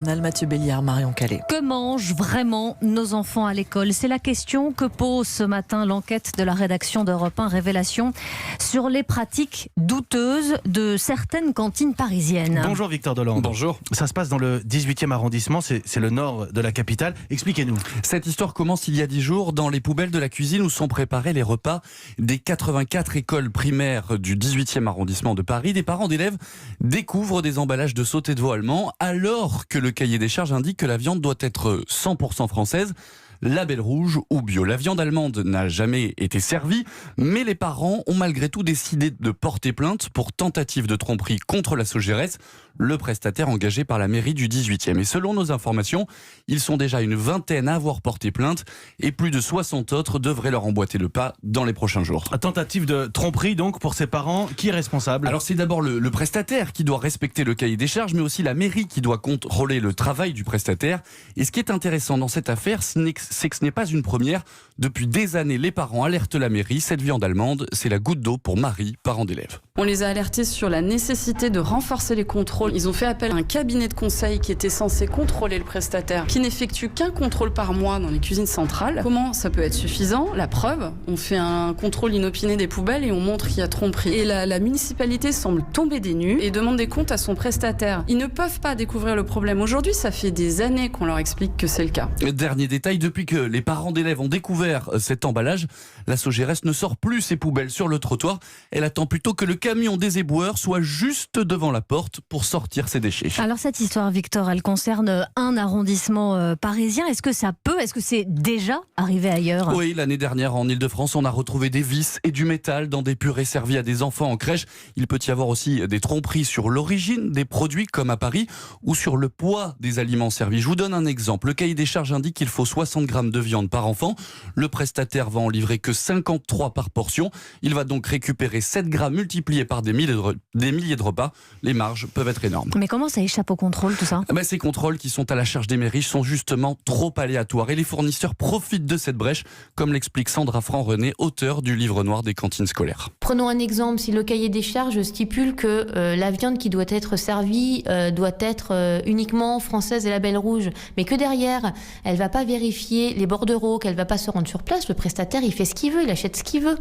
Mathieu Béliard, Marion Calais. Que mangent vraiment nos enfants à l'école? C'est la question que pose ce matin l'enquête de la rédaction d'Europe 1 Révélation sur les pratiques douteuses de certaines cantines parisiennes. Bonjour Victor Dolande. Bonjour. Ça se passe dans le 18e arrondissement, c'est le nord de la capitale. Expliquez-nous. Cette histoire commence il y a 10 jours dans les poubelles de la cuisine où sont préparés les repas des 84 écoles primaires du 18e arrondissement de Paris. Des parents d'élèves découvrent des emballages de sauté de veau allemand alors que le cahier des charges indique que la viande doit être 100% française, label rouge ou bio. La viande allemande n'a jamais été servie, mais les parents ont malgré tout décidé de porter plainte pour tentative de tromperie contre la Sogérès, le prestataire engagé par la mairie du 18e. Et selon nos informations, ils sont déjà une vingtaine à avoir porté plainte et plus de 60 autres devraient leur emboîter le pas dans les prochains jours. Tentative de tromperie donc pour ses parents. Qui est responsable? Alors c'est d'abord le prestataire qui doit respecter le cahier des charges, mais aussi la mairie qui doit contrôler le travail du prestataire. Et ce qui est intéressant dans cette affaire, c'est que ce n'est pas une première. Depuis des années, les parents alertent la mairie. Cette viande allemande, c'est la goutte d'eau pour Marie, parent d'élève. On les a alertés sur la nécessité de renforcer les contrôles. Ils ont fait appel à un cabinet de conseil qui était censé contrôler le prestataire, qui n'effectue qu'un contrôle par mois dans les cuisines centrales. Comment ça peut être suffisant? La preuve, on fait un contrôle inopiné des poubelles et on montre qu'il y a tromperie. Et la municipalité semble tomber des nues et demande des comptes à son prestataire. Ils ne peuvent pas découvrir le problème aujourd'hui, ça fait des années qu'on leur explique que c'est le cas. Dernier détail, depuis que les parents d'élèves ont découvert cet emballage, la Sogérès ne sort plus ses poubelles sur le trottoir. Elle attend plutôt que le camion des éboueurs soit juste devant la porte pour sortir ses déchets. Alors cette histoire, Victor, elle concerne un arrondissement parisien. Est-ce que c'est déjà arrivé ailleurs? Oui, l'année dernière en Ile-de-France, on a retrouvé des vis et du métal dans des purées servies à des enfants en crèche. Il peut y avoir aussi des tromperies sur l'origine des produits comme à Paris ou sur le poids des aliments servis. Je vous donne un exemple. Le cahier des charges indique qu'il faut 60 grammes de viande par enfant. Le prestataire va en livrer que 53 par portion. Il va donc récupérer 7 grammes multipliés par des milliers de repas. Les marges peuvent être énormes. Mais comment ça échappe au contrôle tout ça? Ces contrôles qui sont à la charge des mairies sont justement trop aléatoires et les fournisseurs profitent de cette brèche, comme l'explique Sandra Franc-René, auteure du livre noir des cantines scolaires. Prenons un exemple, si le cahier des charges stipule que la viande qui doit être servie doit être uniquement française et label rouge, mais que derrière, elle ne va pas vérifier les bordereaux, qu'elle ne va pas se rendre sur place, le prestataire il fait ce qu'il veut, il achète ce qu'il veut.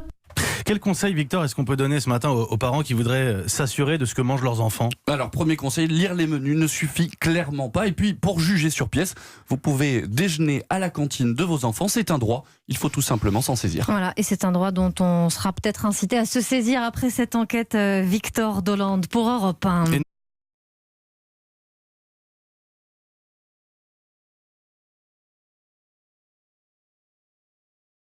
Quel conseil, Victor, est-ce qu'on peut donner ce matin aux parents qui voudraient s'assurer de ce que mangent leurs enfants? Alors, premier conseil, lire les menus ne suffit clairement pas. Et puis, pour juger sur pièce, vous pouvez déjeuner à la cantine de vos enfants. C'est un droit. Il faut tout simplement s'en saisir. Voilà, et c'est un droit dont on sera peut-être incité à se saisir après cette enquête. Victor Dolande pour Europe 1.